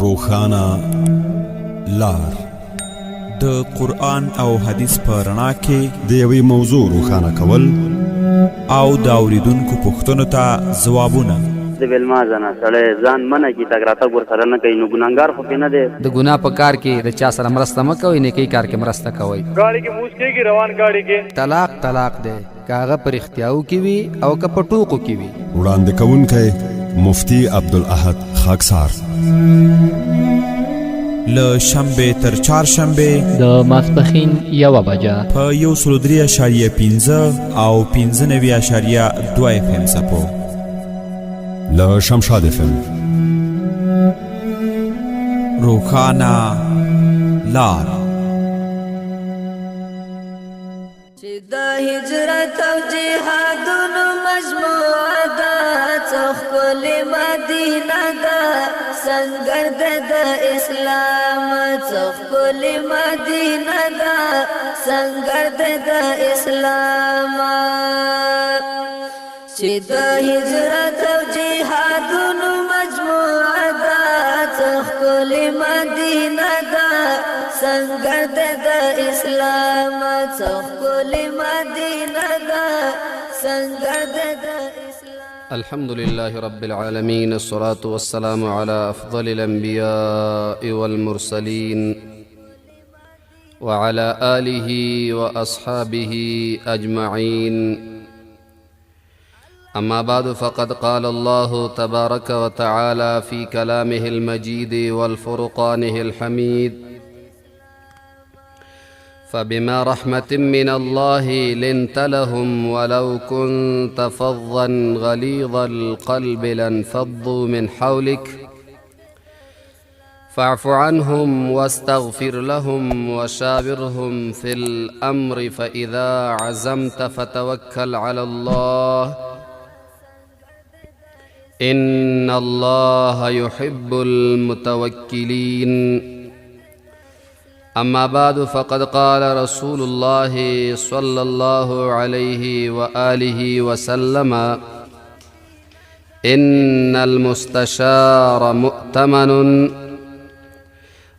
روښانه لار د قرآن او حدیث په رڼا کې د یوې موضوع روښانه کول او د اوریدونکو پوښتنو ته ځوابونه. د ویلما ځنه سړی ځان منع کي تګ راتګ ورسره نه کوي نو ګناهګار خو پې نه دی. د ګناه په کار کې د چا سره مرسته مه کوئ، نیکۍ کار کې مرسته کوئ. ګاډي کې موس کېږي روان ګاډي کې. طلاق دی که هغه په رښتیاو کې وي او که په ټوکو کې وي. وړاندې کوونکی مفتی عبدالاحد خاکسار. له شنبې تر چهارشنبې د ماسپښین 1 بجه په 103.5 او 95.2 FM څپو. له شمشاد FM روښانه لار. چې د هجرت او جهادونو مجموعه ده، څه ښکلې مدینه ده، سنګر ده د اسلام. څه ښکلې مدینه ده، سنګر ده د اسلام. چې د هجرت او جهادونو مجموعه ده، څه ښکلې مدینه ده، سنګر ده د اسلام. څه ښکلې مدینه ده، سنګر ده د اسلام. الحمد لله رب العالمين، الصلاة والسلام على أفضل الأنبياء والمرسلين وعلى آله وأصحابه أجمعين. أما بعد، فقد قال الله تبارك وتعالى في كلامه المجيد والفرقانه الحميد: فبما رحمة من الله لنت لهم ولو كنت فظا غليظ القلب لانفضوا من حولك فاعف عنهم واستغفر لهم وشاورهم في الأمر فإذا عزمت فتوكل على الله إن الله يحب المتوكلين. أما بعد، فقد قال رسول الله صلى الله عليه وآله وسلم: إن المستشار مؤتمن.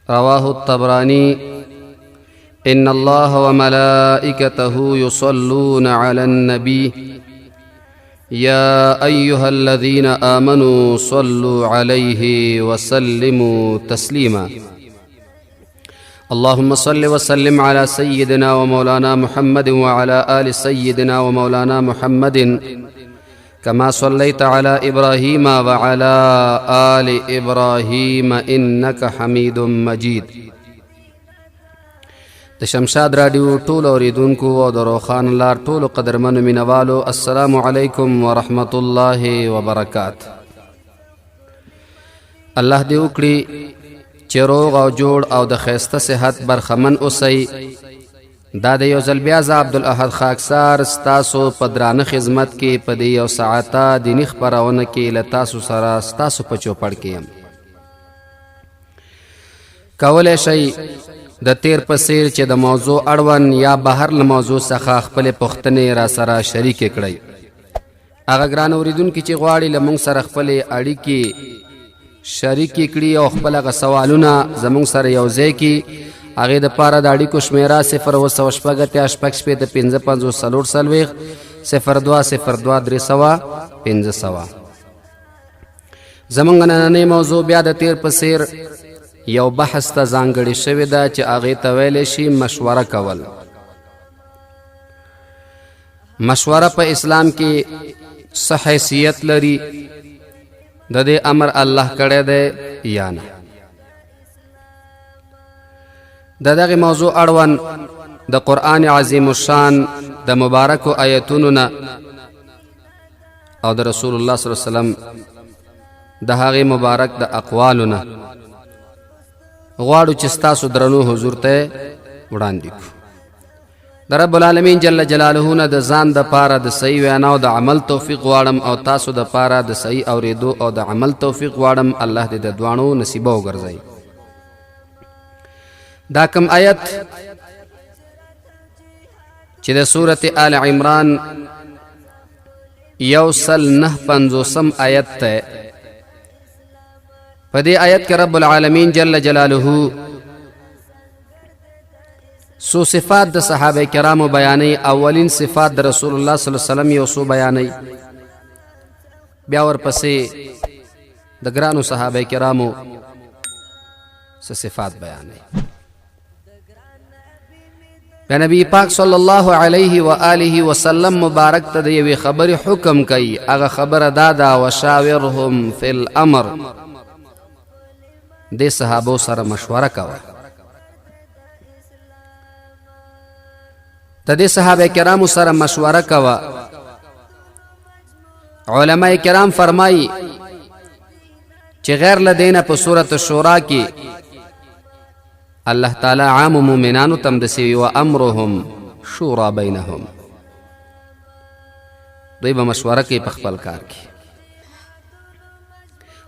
رواه الطبراني. إن الله وملائكته يصلون على النبي يا أيها الذين آمنوا صلوا عليه وسلموا تسليما. اللهم صل وسلم على سيدنا ومولانا محمد وعلى آل سيدنا ومولانا محمد كما صليت على إبراهيم وعلى آل إبراهيم إنك حميد مجيد. د شمشاد رادیو ټول اوریدونکو او د روښانه لار ټولو قدرمنو مینوالو، السلام علیکم ورحمت الله وبرکاته. الله دې وکړي چې روغ او جوړ او د ښایسته صحت برخمن اوسئ. دا د یو ځل بیا زه عبدالاحد خاکسار ستاسو په درانه خدمت کې په دې یو ساعته دیني خپرونه کې له تاسو سره ستاسو په چوپړ کې یم. کولی شئ د تیر په څیر چې د موضوع اړوند یا بهر له موضوع څخه خپلې پوښتنې را سره شریکې کړئ. هغه ګران اورېدونکي چې غواړي له موږ سره خپلې اړیکې شریکې کړي او خپل هغه سوالونه زموږ سره یو ځای کړي، هغې دپاره د اړیکو شمېره 026855540 0202 زموږ نننۍ موضوع بیا د تیر په څیر یو بحث ته ځانګړې شوې ده چې هغې ته ویلی شي مشوره کول. مشوره په اسلام کې څه حیثیت لري؟ د دې امر الله کړی دی یا نه؟ د دغې موضوع اړوند د قرآن عظیم الشان د مبارکو آیتونو نه او د رسول الله صلی الله علیه وسلم د هغې مبارک د اقوالو نه غواړو چې ستاسو درنو حضور ته وړاندې کړو. د رب العالمین جل جلاله نه د ځان د پاره د صحیح وینا او د عمل توفیق غواړم او تاسو د پاره د صحیح اوریدو او د عمل توفیق غواړم. الله دې د دوانو نصیبه وګرځي. دا کم آیت چې د سورة آل عمران 149 آیت ته په دې آیت کې رب العالمین جل جلاله سو صفات د صحابه کرامو بیانې. اولین صفات د رسول الله صلی الله علیه وسلم یو سو بیانې، بیا ورپسې د ګرانو صحابه کرامو څه صفات بیانې. بیا نبی پاک صلی الله علیه و آله وسلم مبارک ته د یوې خبرې حکم کوي. هغه خبره دا ده وشاورهم فی الامر، دې صحابو سره مشوره کوه. د دې صحابه کرامو سره مشوره کوه. علماء کرام فرمایي چې غیر لدینه په سورۃ الشورى کې الله تعالی عام مومنانو تم دسی و امرهم شورا بینهم، دوی به مشوره کوي په خپل کار کې.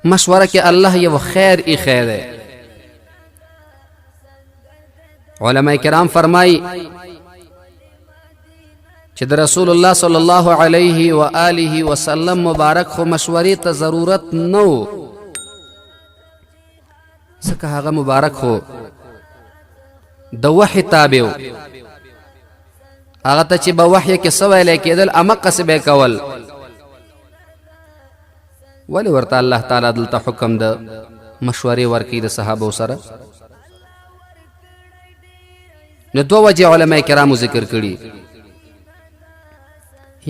مشوره کې الله یو خیر ای خیر دی. علماء کرام فرمایي چې د رسول الله صلی الله علیه و آله وسلم مبارک خو مشورې ته ضرورت نه و، ځکه هغه مبارک خو د وحی تابع و. هغه ته چې به وحی کې څه ویلی کېدل همقسې به یې کول. ولې ورته الله تعالی دلته حکم د مشورې ورکوي د صحابو سره؟ نو دوه وجې علماء کرامو ذکر کړي.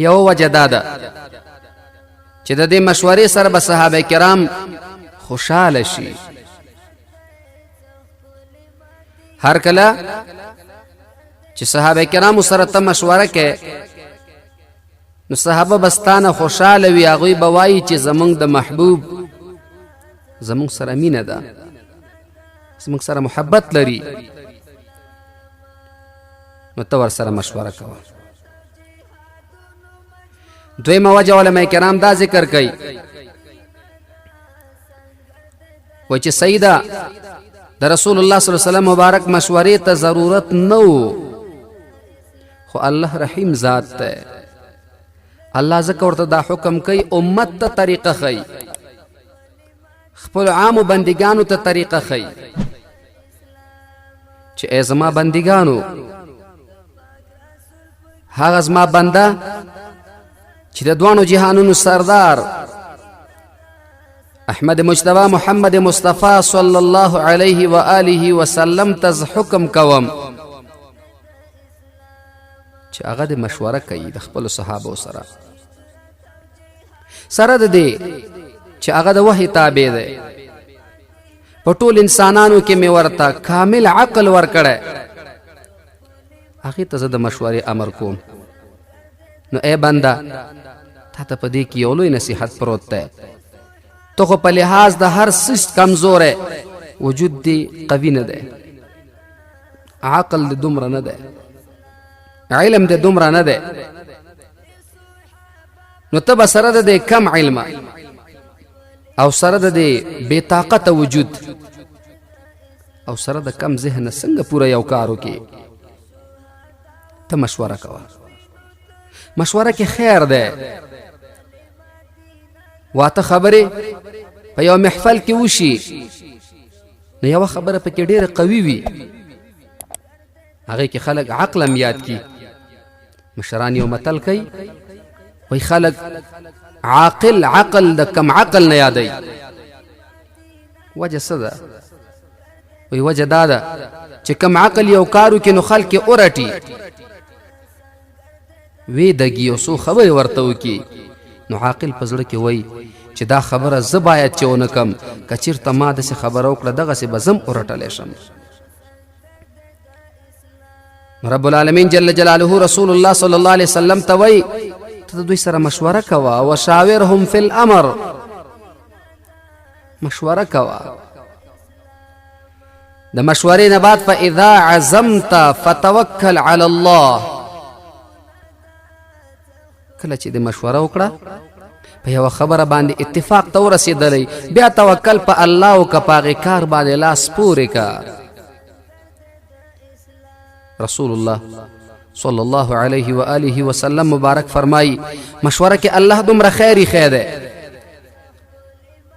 یو وجه دا ده چې د دې مشورې سره به صحابه کرام خوشحاله شي. هر کله چې صحابه کرامو سره ته مشوره کې نو صحابه بستانه خوشحاله وي. هغوی به وایي چې زمونږ د محبوب زمونږ سره مینه ده، زمونږ سره محبت لري، نو ته ورسره مشوره کوه. دویمه وجه علماء کرام دا ذکر کوي و چې صحیح ده د رسول الله صلی الله علیه وسلم مبارک مشورې ته ضرورت نه و، خو الله رحیم ذات ده. الله ځکه ورته دا حکم کوي امت ته طریقه ښیي، خپل عامو بندګانو ته طریقه ښیي چې ای زما بندګانو، هغه زما بنده چې د دوانو جهانونو سردار احمد مجتبی محمد مصطفی صلی الله علیه و آله وسلم ته حکم کوم چې هغه د مشوره کوي د خپل صحابه سره د دې چې هغه د وحی تابع دی. په ټول انسانانو کې مې ورته کامل عقل ورکړی، هغې ته زه د مشورې امر کوم. نو ای بنده، تا ته په دې کې یو لوی نصیحت پروت دی. تو خو په لحاظ د هر څه کمزوری، وجود دی قوي نه دی، عقل دی دومره نه دی، علم دی دومره نه دی، نو ته به سره د دې کم علمه او سره د دې بې طاقته وجود او سره د کم ذهنه څنګه پوره یو کار وکړې؟ ته مشوره کوه. مشوره کې خیر دی. واته خبرې په یو محفل کې وشي، نو یوه خبره پکې ډېره قوي وي، هغې کې خلک عقل هم یاد کي. مشران یو متل کوي، وایي خلک عقل د کم عقل نه یادوي. وجه څه ده؟ وایي وجه دا ده چې کم عقل یو کار وکړي نو خلک یې ورټي، وی دګي یو څو خبرې ورته وکړي، نو عاقل په زړه کې وایي چې دا خبره زه باید چې ونه کم، که چېرته ما داسې خبره وکړه دغسې به زه هم ورټلی شم. رب العالمین جل جلاله رسول الله صلی الله علیه وسلم ته وایي ته د دوی سره مشوره کوه. وشاورهم فی الامر، مشوره کوه. د مشورې نه بعد فاذا عزمت فتوکل علی الله، کله چې د مشوره وکړه په یوه خبره باندې اتفاق ته ورسېدلی، بیا توکل په الله وکړه، په هغې کار باندې لاس پورې که. رسول الله صلی الله علیه و آله وسلم مبارک فرمایی مشوره کې الله دومره خیری خیر دی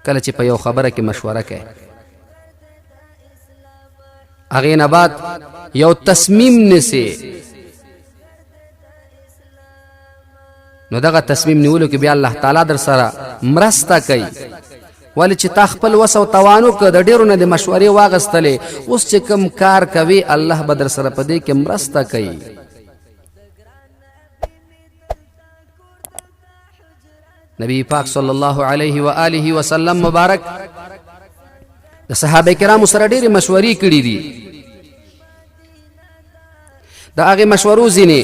کله چې په یو خبره کې مشوره کوي هغې نه بعد یو تصمیم نیسي نو دغه تصمیم نیولو کې بیا الله تعالی در سره مرسته کوي ولې چې تا خپل وس او توان وکړه د ډېرو نه د مشورې واغستلې اوس چې کوم کار کوي الله به در سره په دې کې مرسته کوي نبی پاک صلی الله علیه و آله وسلم مبارک د صحابه کرامو سره ډېرې مشورې کړي دي د هغې مشورو ځینې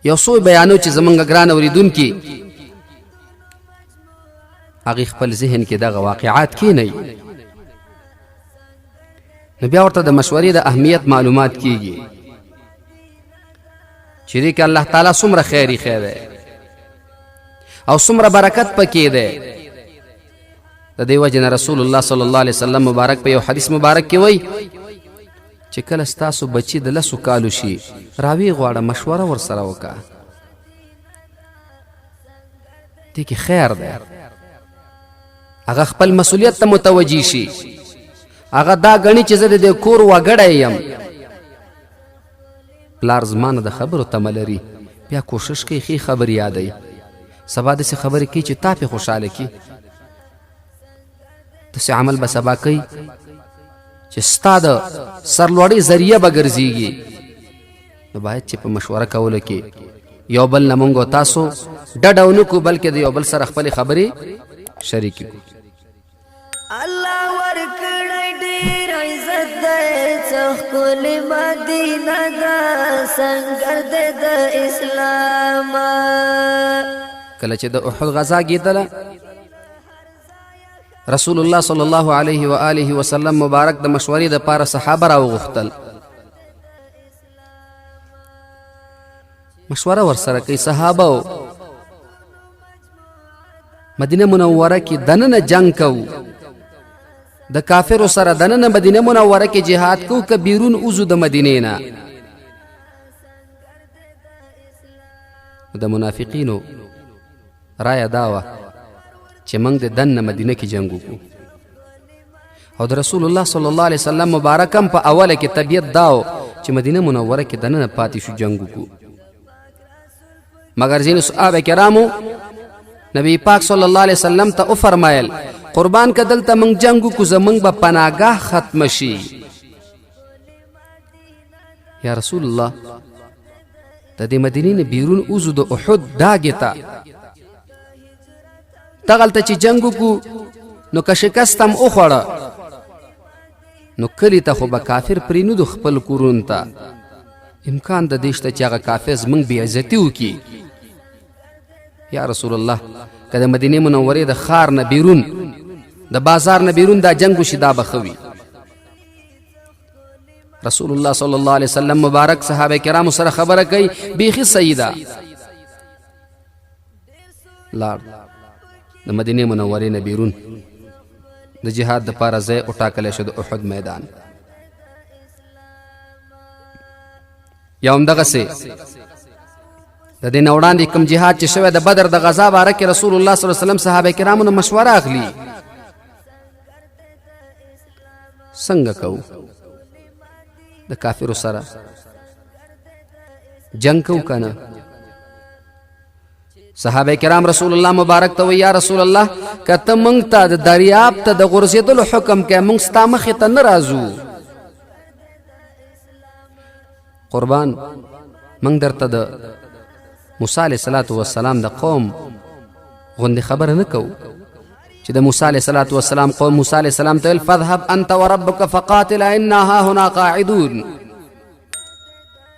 یو څو بیانو چې زمونږ ګران اوریدونکي هغې خپل ذهن کې دغه واقعات کینئ نو بیا ورته د مشورې د اهمیت معلومات کیږي چې دې کې الله تعالی څومره خیر ایښی دی او څومره برکت پکې دی د دې وجې نه رسول الله صلی الله علیه وسلم مبارک په یو حدیث مبارک کې وایي چې کله ستاسو بچي د 10 کالو شي راوی غواړه مشوره ورسره وکړه دې کې خیر دی هغه خپل مسؤلیت ته متوجي شي هغه دا غني چې زه د کور وګړی یم پلار زمانه د خبرو تمه لري بیا کوشش کوي ښې خبرې یادوي سبا داسې خبرې کوي چې تا پې خوشحاله کړي داسې عمل به سبا کوي چې ستا د سرلوړۍ ذریعه به ګرځېږي نو باید چې په مشوره کولو کې یو بل نه مونږ او تاسو ډډه ونه کړو بلکې د یو بل سره خپلې خبرې شریکې کړو الله ورکړی ډېر عزت دی څه ښکلې مدینه ده سنګر دی د اسلام کله چې د احد غزا کېدله رسول الله صلی الله علیه و آله وسلم مبارک د مشورې دپاره صحابه راوغوښتل مشوره ورسره کوي صحابه مدینه منوره کې دننه جنگ کوو د کافرو سره دننه مدینه منوره کې جهاد کوو که بیرون اوزو د مدینې نه د منافقینو رایه دا وه چې موږ د دننه مدینه کې جنګ وکړو او د رسول الله صلی الله علیه وسلم مبارک هم په اوله کې طبیعت دا و چې مدینه منوره کې دننه پاتې شو جنګ وکړو مګر ځینو صحابه کرامو نبی پاک صلی الله علیه وسلم ته وفرمایل قربان که دلته موږ جنګ وکړو زموږ به پناهګاه ختمه شي یا رسول الله د دې مدینې نه بیرون اوزو د احد داګې ته دغلته چې جنګ وکړو نو که شکست هم وخوړه نو کلي ته خو به کافر پرېنودو خپل کورونو ته امکان د دې شته چې هغه کافر زموږ بې عزتي وکړي یا رسول الله که د مدینې منورې د ښار نه بیرون د بازار نه بیرون دا جنګ وشي دا به ښه وي رسول الله صلی الله علیه وسلم مبارک صحابه کرامو سره خبره کوي بیخي صحیح ده لاړ د مدینې منورې نه بیرون د جهاد دپاره ځای وټاکلی شو د احد میدان یا همدغسې د دې نه وړاندې کوم جهاد چې شوی د بدر د غزا باره کې رسول الله صلی الله علیه وسلم صحابه کرامو نه مشوره اخلي څنګه کوو د کافرو سره جنگ کوو که نه صحابه کرام رسول الله مبارک ته وی یا رسول الله که ته موږ ته د دریاب ته د غورځېدلو حکم کوې موږ ستا مخې ته نه راځو قربان موږ درته د موسی علیه صلات وسلام د قوم غوندې خبره نه کوو چې د موسی علیه صلات وسلام قوم موسی علیه السلام ته ویل فاذهب انت وربک فقاتلا انا هاهنا قاعدون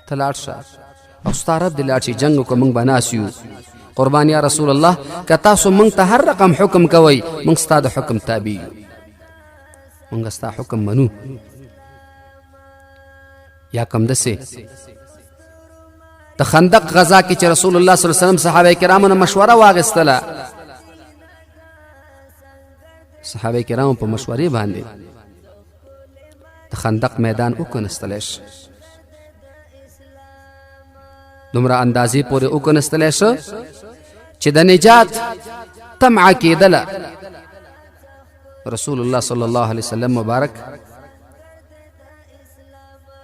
ته لاړ شه او ستا رب دې لاړ شي جنګ وکړو موږ به ناست یو قربان یا رسول الله که تاسو موږ ته هر رقم حکم کوئ موږ ستا د حکم تابع یو موږ ستا حکم منو یا کم دسې د خندق غزا کې چې رسول الله صلی الله علیه وسلم صحابه کرامو نه مشوره واغېستله صحابه کرامو په مشورې باندې د خندق میدان وکنستلی شي دومره اندازې پورې وکنستلی شه چې چې د نجات طمع کېدله، رسول الله صلی الله علیه وسلم مبارک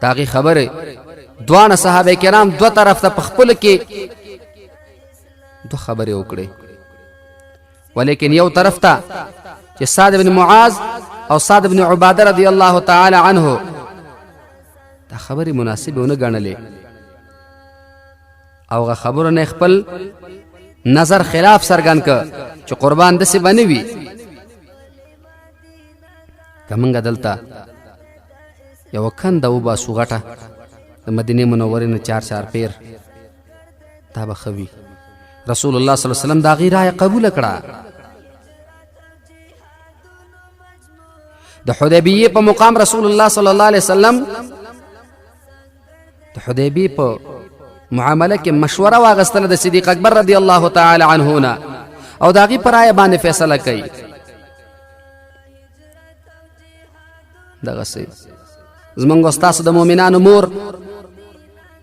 داغي خبره دوانه صحابه کرام دو طرف ته په خپل کې دو خبرې وکړې، ولیکن یو طرف ته چې سعد بن معاذ او سعد بن عباده رضی الله تعالی عنه دا خبرې مناسبه ونه ګڼلې او هغه خبرو نه خپل نظر خلاف څرګند کړ چې قربان داسې به نه وي که موږ دلته یوه کنده وباسو غټه د مدینې منورې نه 4 پیر دا به ښه وي. رسول الله صلی الله علیه وسلم د هغې رایه قبوله کړه. د حدیبیې په مقام رسول الله صلی الله علیه وسلم د حدیبیې په معامله کې مشوره واغستله د صدیق اکبر رضی الله تعالی عنه نه او د هغې په رایه باندې فیصله کوي. دغسې زمونږ ستاسو د مؤمنانو مور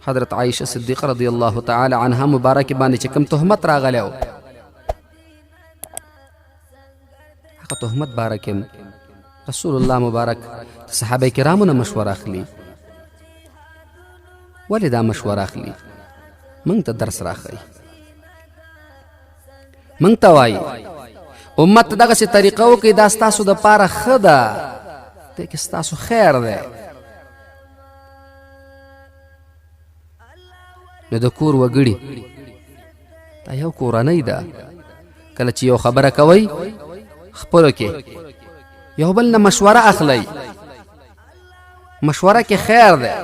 حضرت عایشه صدیقه رضی الله تعالی عنها مبارکې باندې چې کوم تهمت راغلی و، هغه تهمت باره کې رسول الله مبارک د صحابه کرامو نه مشوره اخلي. ولې دا مشوره اخلي؟ موږ ته درس راښیي، موږ ته وایي امت ته دغسې طریقه وکړئ، دا ستاسو دپاره ښه ده، دې کې ستاسو خیر دی. نو د کور وګړي دا یو کورنۍ ده، کله چې یو خبره کوئ خپلو کې یو بل نه مشوره اخلئ، مشوره کې خیر دی.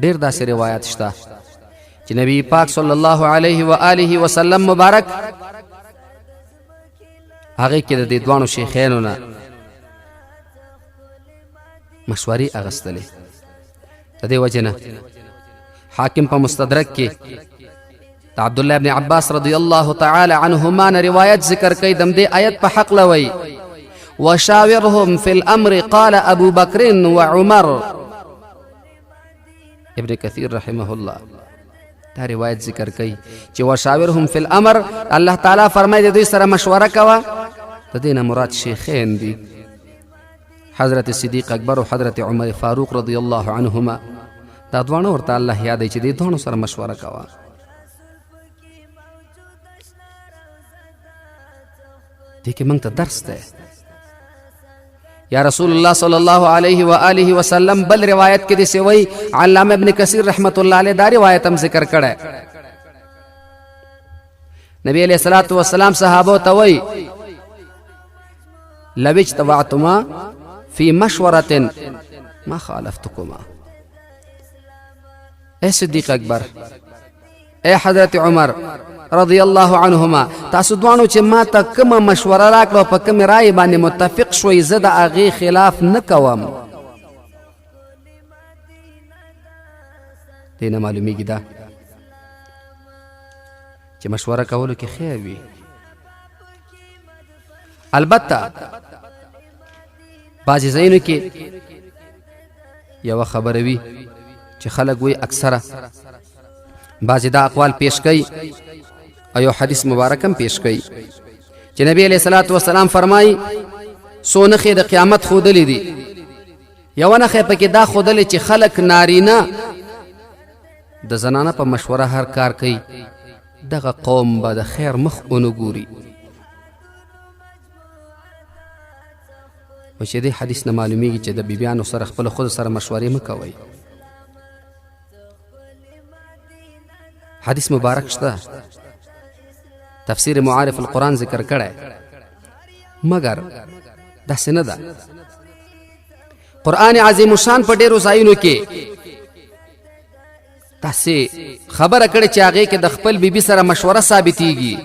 ډېر داسې روایات شته چې نبی پاک صلی الله علیه و آله وسلم مبارک هغې کې د دې دوانو شیخینو نه مشورې اخیستلې. د دې وجې نه حاکم په مستدرک کې د عبدالله ابن عباس رضی الله تعالی عنهما نه روایت ذکر کوي، د همدې آیت په حق لوی وشاورهم فی الامر قال ابو بکر وعمر. ابن کثیر رحمه الله دا روایت ذکر کوي چې وشاورهم فی الامر الله تعالی فرمایي د دوی سره مشوره کوه. د دې نه مراد شیخین دي، حضرت صدیق اکبر او حضرت عمر فاروق رضی الله عنهما. دا دوانه ورته الله یادوي چې دې دوانو سره مشوره کوه. دې کې موږ ته درس دی. یا رسول الله صلی الله علیه و آله وسلم بل روایت کې داسې وایي، علامه ابن کثیر رحمت الله علیه دا روایت هم ذکر کړی. نبی علیه الصلاة والسلام صحابو ته وایي لو اجتمعتما فی مشورة ما خالفتکما. اے صدیق اکبر، اے حضرت عمر رضی الله عنهما، تاسو دوانو چې ما ته کومه مشوره راکړه په کومې رایې باندې متفق شوئ، زه د هغې خلاف نه کوم. دې نه معلومیږي دا چې مشوره کولو کې خیر وي. البته بعضې ځایونو کې یوه خبره وي چې خلک وایي اکثره بعضې دا اقوال پیش کوي او یو حدیث مبارک هم پیش کوي چې نبی علیه الصلاة والسلام فرمایي څو نښې د قیامت ښودلې دي. یوه نښه پکې دا ښودلې چې خلک نارینه د زنانه په مشوره هر کار کوي، دغه قوم به د خیر مخ ونه ګوري. و چې دې حدیث نه معلومیږي چې د بیبیانو سره خپل خود سره مشورې مه کوئ. حدیث مبارک شته، تفسیر معارف القرآن ذکر کړی، مگر داسې نه ده. قرآن عظیم الشان په ډېرو ځایونو کې داسې خبره کړې چې هغې کې د خپل بیبي سره مشوره ثابتېږي.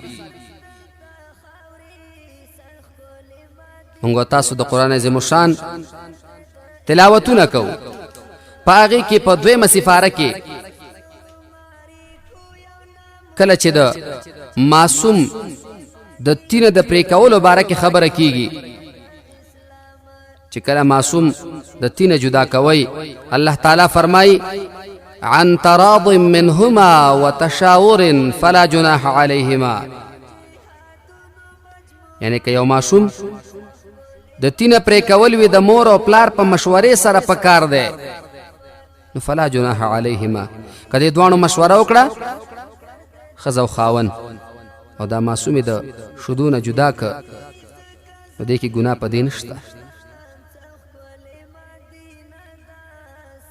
موږ تاسو د قرآن عظیم الشان تلاوتونه کوو، په هغې کې په 2مه سپاره کې کله چې د معصوم د تینه د پرې کولو باره کې خبره کیږي، چې کله معصوم د تینه جدا کوي، الله تعالی فرمایي عن تراض منهما وتشاور فلا جناح عليهما. یعنی که یو ماشوم د تینه پرې کول وي د مور او پلار په مشورې سره پکار دی نو فلا جناح علیهما، که دې دواړو مشوره وکړه ښځه او خاوند او دا معصوم د شودو نه جدا که نو دې کې ګناه په دې نشته.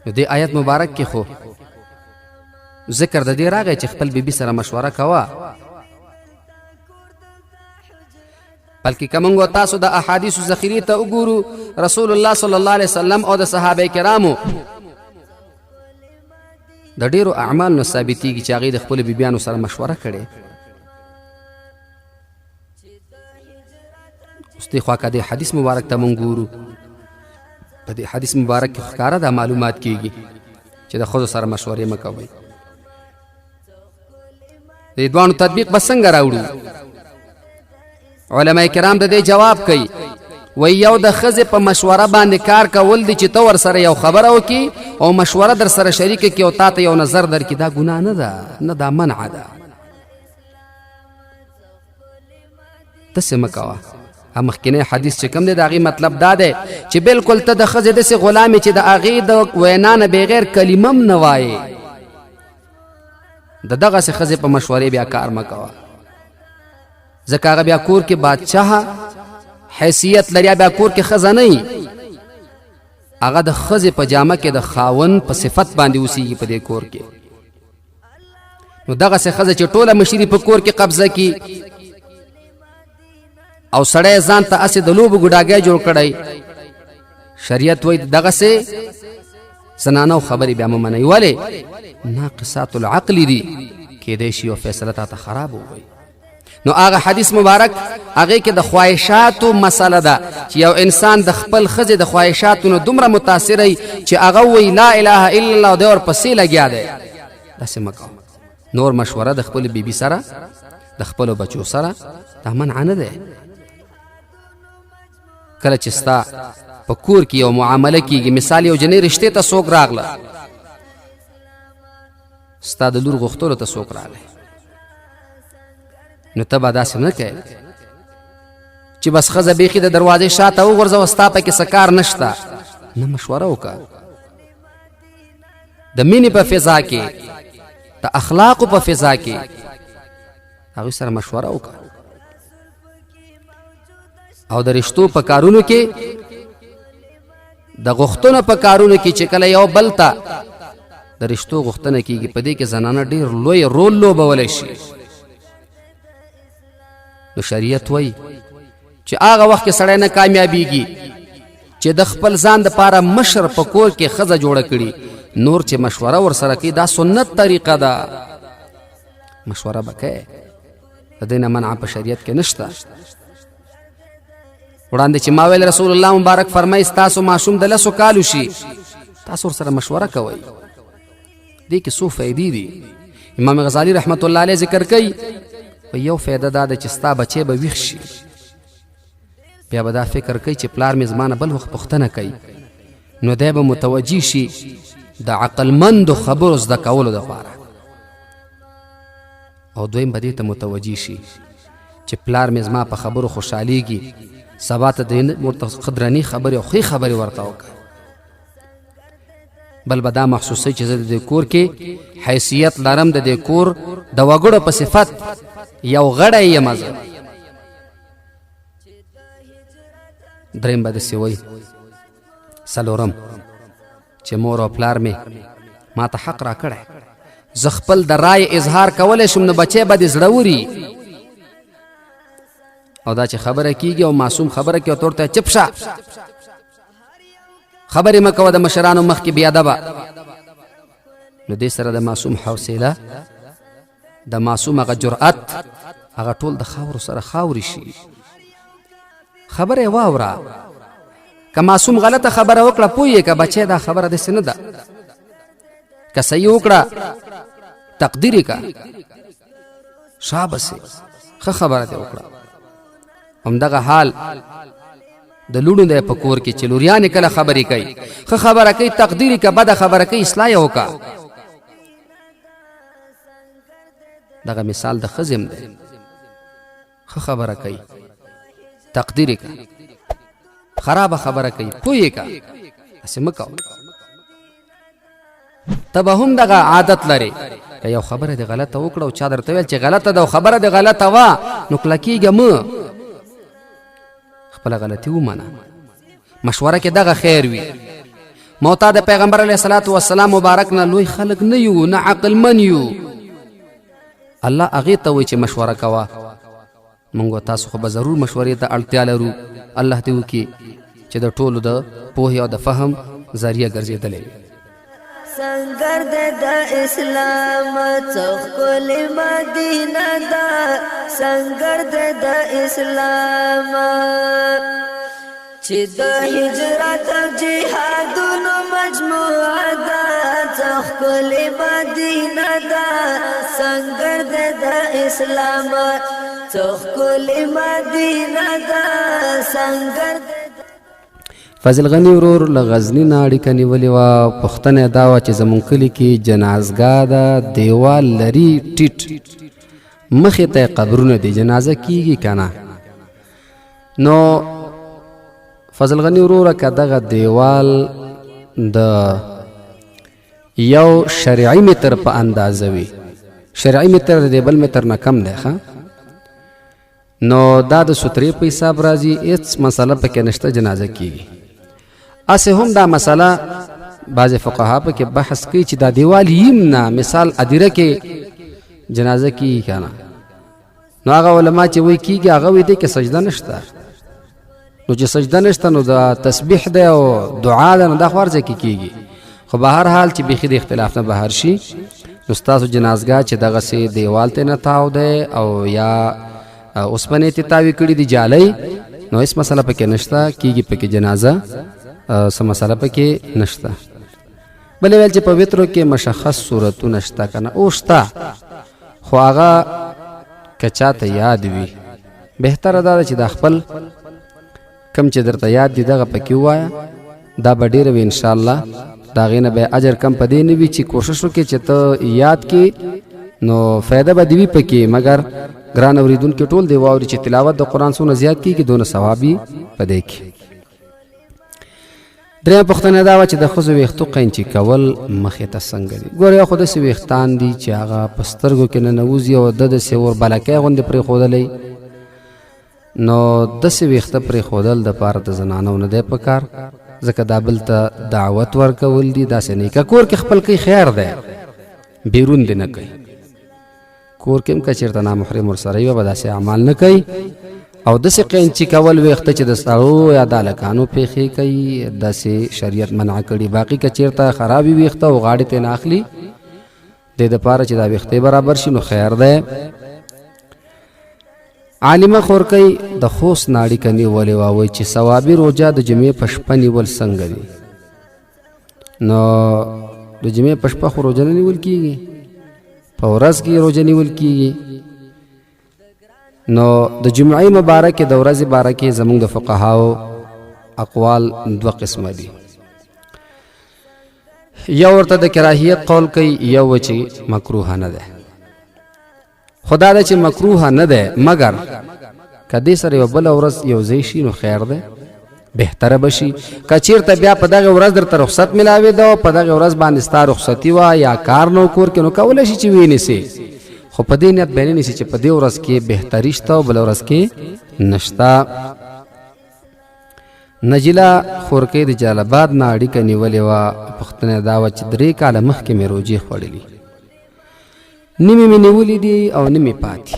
نو دې آیت مبارک کې خو ذکر د دې راغی چې خپل بیبي سره مشوره کوه، بلکې که موږ تاسو د احادیثو ذخیرې ته وګورو رسول الله صلی الله علیه وسلم او د صحابه کرامو د ډیرو اعمال نه ثابتېږي چې هغوی د خپلو بیبیانو سره مشوره کړې. اوس دې خوا که دې حدیث مبارک ته موږ ګورو په دې حدیث مبارک کې ښکاره دا معلومات کېږي چې د ښځو سره مشورې مه کوئ. د دواړو تطبیق به څنګه راوړو؟ علماء کرام د دې جواب کوي، وی یو د ښځې په مشوره باندې کار کول دی چې ته ورسره یو خبره وکړي او مشوره در سره شریکه کړي او تا ته یو نظر درکړي، دا ګناه نه ده، نه دا منع ده. داسې مه کوه. مخکینی حدیث چې کوم دی د هغې مطلب دا دی چې بلکل ته د ښځې داسې غلام چې د هغې د وینا نه بغیر کلمه هم نه وایې، د دغسې ښځې په مشورې بیا کار مه کوه، ځکه هغه بیا کور کې بادشاه حیثیت لري، بیا کور کې ښځه نه وي، هغه د ښځې په جامه کې د خاوند په صفت باندې اوسېږي په دې کور کې. نو دغسې ښځه چې ټوله مشري په کور کې قبضه کړي او سړی ځان ته هسې د لوبو ګډاګی جوړ کړی، شریعت وایي دغسې زنانو خبرې بیا مه منئ، ولې ناقصات العقل دي، کیدای شي یو فیصله تا ته خراب ووایي. نو هغه حدیث مبارک هغې کې د خواهشاتو مسله ده چې یو انسان د خپل ښځې د خواهشاتو نه دومره متاثری چې هغه وایي لا اله الا الله او دی ورپسې لګیا دی. داسې مه کوه. نور مشوره د خپل بیبي سره د خپلو بچو سره دا منع نه دی. کله چې ستا په کور کې یو معامله کېږي، مثال یو جنۍ رشتې ته څوک راغله، ستا د لور غوښتلو ته څوک راغلی، نو ته به داسې نه کوې چې بس ښځه بیخي د دروازې شاته وغورځوه ستا پکې څه کار نشته. نه، مشوره وکړه د مینې په فضا کې، د اخلاقو په فضا کې هغوی سره مشوره وکړه. او د رشتو په کارونو کې، د غوښتنو په کارونو کې چې کله یو بل ته د رشتو غوښتنه کېږي، په دې کې زنانه ډېر لوی رول لوبولی شي. نو شریعت وایي چې هغه وخت کې سړی نه کامیابیږي چې د خپل ځان دپاره مشر په کور کې ښځه جوړه کړي، نور چې مشوره ورسره کوي دا سنت طریقه ده، مشوره به کوې، د دې نه منع په شریعت کې نشته. وړاندې چې ما ویل رسول الله مبارک فرمایي ستاسو ماشوم د 10 کالو شي تاسو ورسره مشوره کوئ. دې کې څو فایدې دي. امام غزالی رحمت الله علیه ذکر کوي، یو فایده دا ده چې ستا بچی به ویښ شي، بیا به دا فکر کوي چې پلار مې زما نه بل وخت پوښتنه کوي، نو دی به متوجه شي د عقلمندو خبرو زده کولو دپاره، او دویم به دې ته متوجه شي چې پلار مې زما په خبرو خوشحالیږي، سبا ته ورته قدرني خبرې او ښې خبرې ورته وکړه. بل به دا محسوسوي چې زه د دې کور کې حیثیت لرم، د دې کور د وګړو په صفت یو غړی یم زه. دریم به داسې وایي، څلورم چې مور او پلار مې ما ته حق را کړی، زه خپل د رای اظهار کولی شم، نو بچی به دې زړه وري. او دا چې خبره کېږي او معصوم خبره کوي او ته ورته چپ شه، خبرې مه کوه د مشرانو مخکې بې ادبه، نو دې سره د معصوم حوصله، د معصوم هغه جرأت، هغه ټول د خاورو سره خاورې شي. خبره یې واوره، که معصوم غلطه خبره وکړه پوهیږي که بچی دا خبره داسې نه ده، که صحیح وکړه تقدیر یې که شابسې ښه خبره دې وکړه. همدغه حال د لوڼو دی په کور کې چې لوریانې کله خبرې کوي، ښه خبره کوي تقدیر یې که بده خبره کوي اصلاح یې وکړه. دغه مثال د ښځې هم دی. ښه خبره کوي تقدیر یې که، خرابه خبره کوي پوه یې که، هسې مه کوه. ته به هم دغه عادت لرې که یو خبره دې غلطه وکړه او چا درته ویل چې غلطه ده او خبره دې غلطه وه، نو کلکېږه مه، خپله غلطي ومنه. مشوره کې دغه خیر وي. موتا د پیغمبر علیه الصلاة والسلام مبارک نه لوی خلق نه یو، نه عقلمن یو. الله هغې ته وایي چې مشوره کوه. مونږ تاسو خو به ضرور مشورې ته اړتیا لرو. الله دې وکړي چې د ټولو د پوهې او د فهم ذریعه ګرځېدلی. سنگر دے دا اسلام چوکل مدینہ دا، سنگر دے دا اسلام چی دا ہجرت جہادونو مجموعہ دا، چوکل مدینہ دا، سنگر دے دا اسلام چوکل مدینہ دا، سنگر دے. فضل غنی ورور له غزني نه اړیکه نیولې وه. پوښتنه یې دا وه چې زمونږ کلي کې جنازګاه ده، دیوال لري ټیټ، مخې ته یې قبرونه دي، جنازه کیږي که نه؟ نو فضل غنی وروره که دغه دیوال د یو شرعي متر په اندازه وي، شرعي متر د بل متر نه کم دی ښه، نو دا د سترې په حساب راځي، هېڅ مسله پکې نشته، جنازه کیږي. اسې هم دا مسله بعضې فقها پکې بحث کوي چې دا دیوال یم نه، مثال ادیره کې جنازه کیږي که نه؟ نو هغه علما چې وایي کیږي هغه وایي دی کې سجده نشته. نو چې سجده نشته نو دا تسبیح دی او دعا ده، نو دا خو هر ځای کې کیږي. خو به هر حال چې بیخي د اختلاف نه بهر شي، نو ستاسو جنازګاه چې دغسې دیوال ته نه تاو دی او یا اوسپنې ته تاوی کړي دي جالۍ، نو هېڅ مسله پکې نشته، کیږي پکې جنازه، څه مسله پکې نشته. بلې ویل چې په وترو کې مشخص صورتونه شته که نه؟ او شته، خو هغه که چاته یاد وي بهتره دا ده چې دا خپل کم چې درته یاد دي دغه پکې ووایه، دا به ډېره وي انشاءالله. د هغې نه به اجر کم په دې نه وي چې کوشش وکړې چې ته یاد کې، نو فایده به دې وي پکې، مګر ګران اوریدونکي ټول دی واوري چې تلاوت د قرآن څونه زیات کېږي دونه ثواب یې په دې کې. درېیمه پوښتنه دا وه چې د ښځو ویښتو قینچي کول مخې ته څنګه دي؟ ګوره یو خو داسې ویښتان دي چې هغه په سترګو کې ننوځي او د داسې وربلکی غوندې پرېښودلی، نو داسې ویښته پرېښودل دپاره د زنانو نه دی په کار، ځکه دا بل ته دعوت ورکول دي، داسې نه که کور کې خپل کوي خیر دی، بیرون دې نه کوي. کور کې هم که چېرته نامحرم ورسره وي به داسې اعمال نه کوي. او داسې قینچي کول ویښته چې د سړو یا د هلکانو پېښې کوي، داسې شریعت منع کړي. باقي که چېرته خرابې ویښته او غاړې ته نه اخلي، دې دپاره چې دا ویښتې برابر شي نو خیر دی. عالمه خورکۍ د خوست نه اړیکه نیولې وه، وایي چې ثوابي روژه د جمعې په شپه نیول څنګه دي؟ نو د جمعې په شپه خو روژه نه نیول کېږي، په ورځ کې روژه نیول کېږي. نو د جمعې مبارکې د ورځې بارکې زمونږ د فقهاو اقوال دوه قسمه دي. یو ورته د کراهیت قول کوي، یو چې مکروه نه ده. خدا ده چې مکروه نه ده، مګر که دې سره یو بله ورځ یو ځای شي نو خیر ده، بهتره به شي. که چېرته بیا په دغه ورځ درته رخصت میلاوېده او په دغه ورځ باندې ستا رخصتي وه یا کار نه و کور کې، نو کولی شي چې وینیسې، خو په دې نیت به یې نه نیسي چې په دې ورځ کې بهتري شته او بله ورځ کې نشته. نجیله خورکۍ د جلالاباد نه اړیکه نیولې وه. پوښتنه دا وه چې 3 کاله مخکې مې روجې خوړلي، نیمې مې نیولې دي او نیمې پاتې،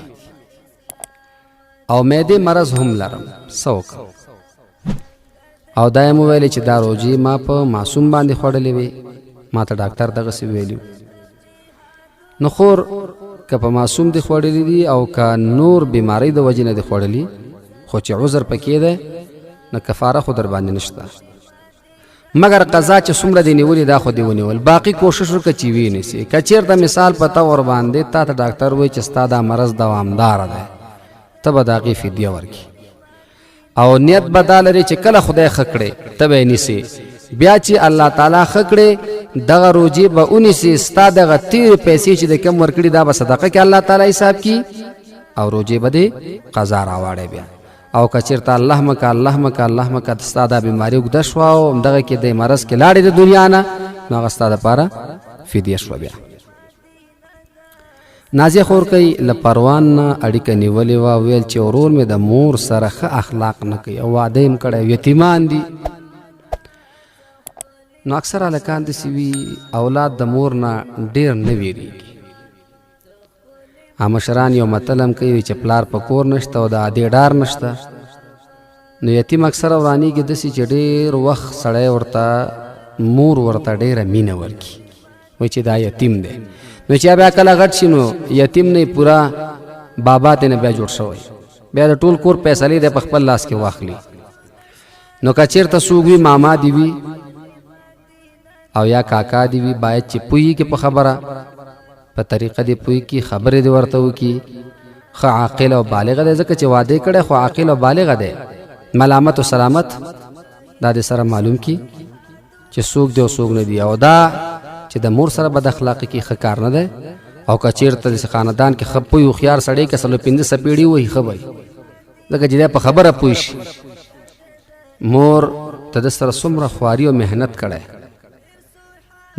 او معدې مرض هم لرم، څه وکړم؟ او دا یې مو ویلې چې دا روجې ما په معصوم باندې خوړلې وې، ما ته ډاکټر دغسې ویلي. نو خور که په معصوم دې خوړلې دي او که نور بیماری د وجې نه دې خوړلي، خو چې عذر پکې دی نو کفاره خو در باندې نشته، مګر قضا چې څومره دې نیولې دا خو دې ونیول، باقي کوشش وکړه چې وینیسې. که چېرته مثال پته ور باندې تا ته ډاکټر وایي چې ستا دا مرض دوامداره دی، ته به د هغې فدیه ورکړي او نیت به دا لري چې کله خدای ښه کړې ته به یې نیسې، بیا چې الله تعالی خکړې دغه روجي به اونیسي ستا دغه تیر پیسې چې د کم ورکړي دا به صدقه کې الله تعالی حساب کی او روجي به دې قضا راواړې بیا او کچیرته الله مکه ستا دا بیماری وګده شوه او دغه کې د مرض کې لاړې د دنیا نه نو هغه ستا دپاره فدیه شوه بیا نازیه خور کوي له پروان نه اړیکه نیولې وه ویل چې ورور مې د مور سره ښه اخلاق نه کوي او واده یې کړی یتیمان دي نو اکثر هلکان داسې وي اولاد د مور نه ډېر نه ویرېږي مشران یو متل هم کوي چې پلار په کور نشته او د عادي ډار نشته نو یتیم اکثر ورانېږي داسې چې ډېر وخت سړی ورته مور ورته ډېره مینه ورکړي وایي چې دا یتیم دی نو چې بیا کله غټ شي نو یتیم نه پورا بابا ته نه بیا جوړ شوی بیا د ټول کور فیصلې د په خپل لاس کې واخلي نو که چېرته څوک وي ماما دی وي او یا کاکا دی وي باید چې پوهېږي په خبره په طریقه دی پوهېږي خبرې دی ورته وکړي ښه عاقل او بالغه دی ځکه چې واده کړی خو عاقل او بالغه دی ملامت و سلامت دا د سره معلوم کی چې څوک دی او څوک نه دی او دا چې د مور سره بد اخلاقي کې ښه کار نه دی او که چېرته د خاندان کې ښه پوه هوښیار سړی که څلور پنځه څپېړي وایي ښه به ځکه چې دی په خبره پوه شي مور ته د سره څومره خواري او محنت کړی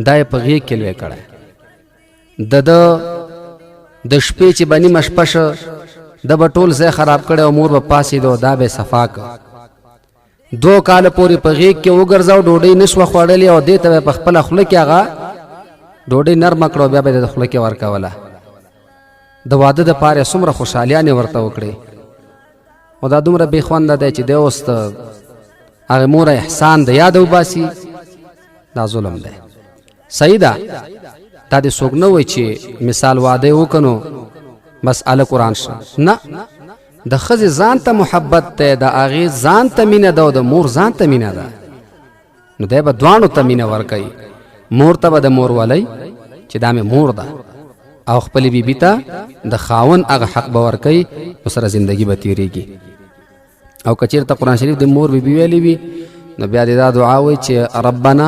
دا یې په غېږ کې لوی کړی د شپې چې به نیمه شپه شه د به ټول ځای خراب کړی او مور به پاڅېده دا به یې صفا کړ 2 کاله پورې په غېږ کې وګرځاو ډوډۍ نه شوه خوړلې او دې ته به په خپله خوله کې هغه ډوډۍ نرمه کړه او بیا به یې د خوله کې ورکوله د واده دپاره یې څومره خوشحالیانې ورته وکړې او دا دومره بې خونده دی چې دی اوس د هغې موره احسان د یاده وباسي دا ظلم دی صحیح ده دا دې څوک نه وایي چې مثال واده یې وکړو نو بس اله قرآن شه نه د ښځې ځان ته محبت دی د هغې ځان ته مینه ده او د مور ځان ته مینه ده نو دی به دواړو ته مینه ورکوي مور ته به د مور ولی چې دا مې مور ده او خپلې بیبي ته د خاون هغه حق به ورکوي نو سره زندگی به تیریږي او که چېرته قرآن شریف د مور بیبي ویلی وي نو بیا دې دا دعا وایي چې ربنا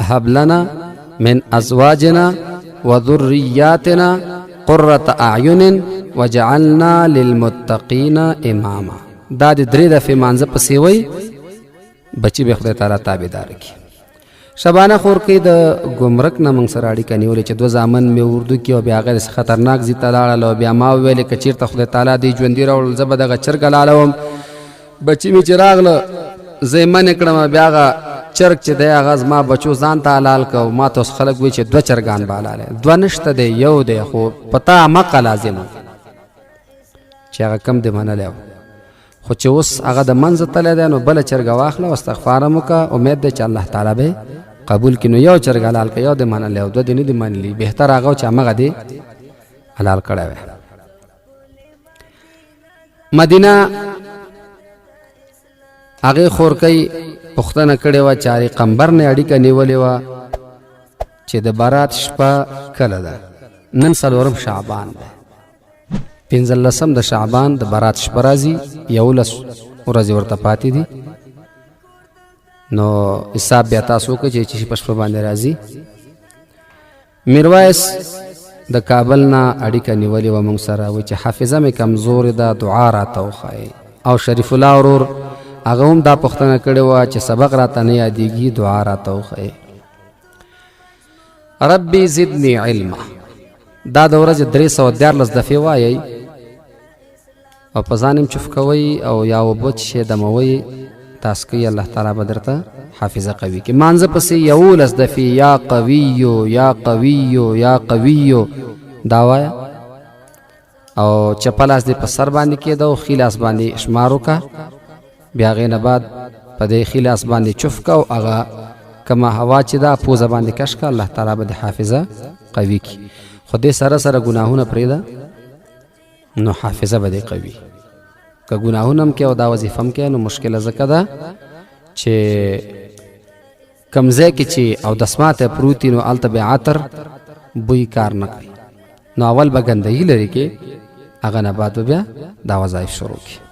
هب لنا من ازواجنا وذریاتنا قرة اعین وجعلنا للمتقین اماما دا د 3 دفعې مانځه پسې وایي بچي به خدای تعالی تابعدار کړي شبانه خور کې د ګمرک نه موږ سره اړیکه نیولې چې 2 زامن مې اردو کې او بیا هغه خطرناک ځای ته لاړل او بیا ما وویلې که چېرته خدای تعالی دې ژوندي راوړل زه به دغه چرګه لاړوم بچي مې چې راغله زه یې منې کړم بیا هغه چرګ چې دی هغه زما بچو ځان ته حلال کړ ما ته اوس خلک وایي چې 2 چرګان به حلالی 2 نشته دی یو دی خو په تا مقه لازم چې هغه کم دی منلی خو چې اوس هغه د منځه تللی دی نو بله چرګه واخله او استغفار هم وکړه امید دی چې الله تعالی به قبول کړي نو یو چرګ حلال کړه یو دی منلی او 2 دی نه دی منلی بهتر هغه چې همغه دی حلال کړی وی مدینه هغې خورکۍ پوښتنه کړې وه چې هغې قمبر نه اړیکه نیولې وه چې د برات شپه کله ده نن 4 شعبان ده 15 د شعبان د برات شپه راځي 11 ورځې ورته پاتې دي نو حساب بیا تاسو وکړئ چې په شپه باندې راځي میرویس د کابل نه اړیکه نیولې وه موږ سره وایي چې حافظه مې کمزورې ده دعا راته وښایئ او شریف الله ورور هغه هم دا پوښتنه کړې وه چې سبق راته نه یادېږي دعا راته وښایئ ربي زدني علما دا د ورځې 314 دفعې وایئ او په ځان هم چوف کوئ او یا اوبه څښئ دموئ تاسو کوي الله تعالی به درته حافظه قوي کړي مانځه پسې 11 دفعې یا قویو یا قویو یا قویو دا وایه او چپلاس دې په سر باندې کېده او ښي لاس باندې شمار وکړه بیا هغې نه بعد په دې ښي لاس باندې چوف کړه او هغه کما هوا چې دا پوزه باندې کش کړه الله تعالی به دې حافظه قوي کړي خو دې سره سره ګناهونه پرېږده نو حافظه به دې قوي که ګناهونه هم کې او دا وظیفه هم کې نو مشکله ځکه ده چې کم ځای کې چې او دسماته پروتي نو هلته به عطر بوی کار نه کوي نو اول به ګندګي لري کې هغه نه بعد به بیا دا وظایف شروع کړي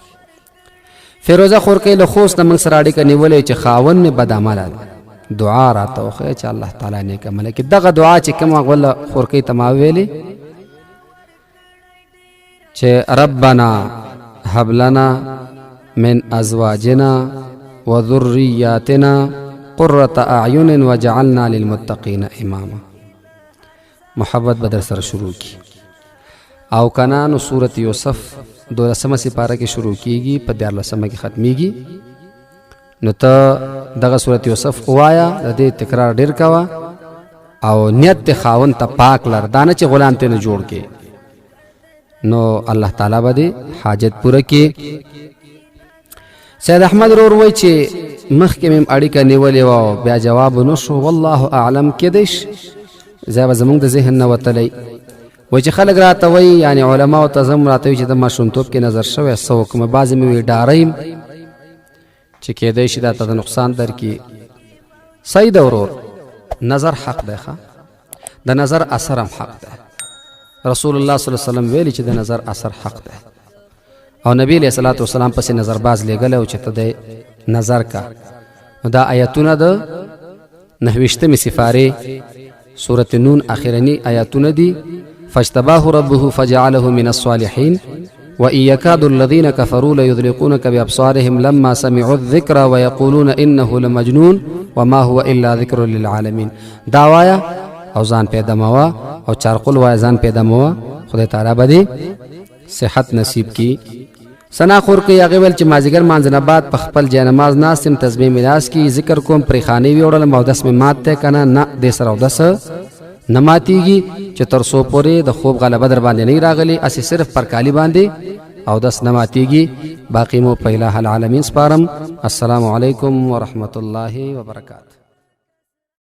فیروزه خورکۍ له خوست نه موږ سره اړیکه نیولې چې خاوند مې بد عمله ده دعا راته وښیه چې الله تعالی نیک عمل کړي. دغه دعا چې کومه غوله خورکۍ ته ما ویلې چې ربنا هب لنا من ازواجنا وذرياتنا قرة اعین وجعلنا للمتقین اماما. محبت بدر سره شروع کی او کنا نو سورۃ یوسف 12 سپاره کې شروع کیږي په 14 کې ختميږي. نو ته دغه سورۃ یوسف وایا د دې تکرار ډیر کوا او نیت ته خاون ته پاک لر دانه چې غلام ته نه جوړ کې نو الله تعالی باندې حاجت پوره کې. سید احمد رور وای چې مخکې مم اړیکه نیولې و بیا جواب نو شو والله اعلم کېدش زما زمونږ د ذهن نه وتلی و چې خلک راته وای یعنی علما او تزم راته وي چې د ماشومتوب کې نظر شوی سو کوم بعضې مې وی ډاریم چې کېدای شي دا ته نقصان درکړي. صحیح ده ورور، نظر حق دی ښه، د نظر اثر هم حق دی. رسول الله صلی الله علیه وسلم ویلي چې د نظر اثر حق دی او نبی علیہ الصلوۃ والسلام پسې نظر باز لګل او چې ته د نظر کا. دا آیاتونه د 29 سپاره سورۃ نون اخرنی آیاتونه دي. فاجتباه ربه فجعله من الصالحين وإن يكاد الذين كفروا ليذلقونك بأبصارهم لما سمعوا الذكر ويقولون إنه لمجنون وما هو إلا ذكر للعالمين. داوایا او ځان پیدا موا او چارقل وای ځان پیدا موا. خدای تعالی باندې صحت نصیب کی. سنا خور کې هغه ول چې مازیګر مانځنه بعد په خپل جای نماز ناستم تسبیح میراث کی ذکر کوم پرې خانه وی وړل مودس می مات ته کنه نه د سره ودس نماتیږي چې تر سو پورې د خوب غلبه در باندې نه راغلی اسی صرف پر کالی باندې او دس نماتیږي. باقی مو په الہ العالمین سپارم. السلام علیکم ورحمت الله وبرکاتہ.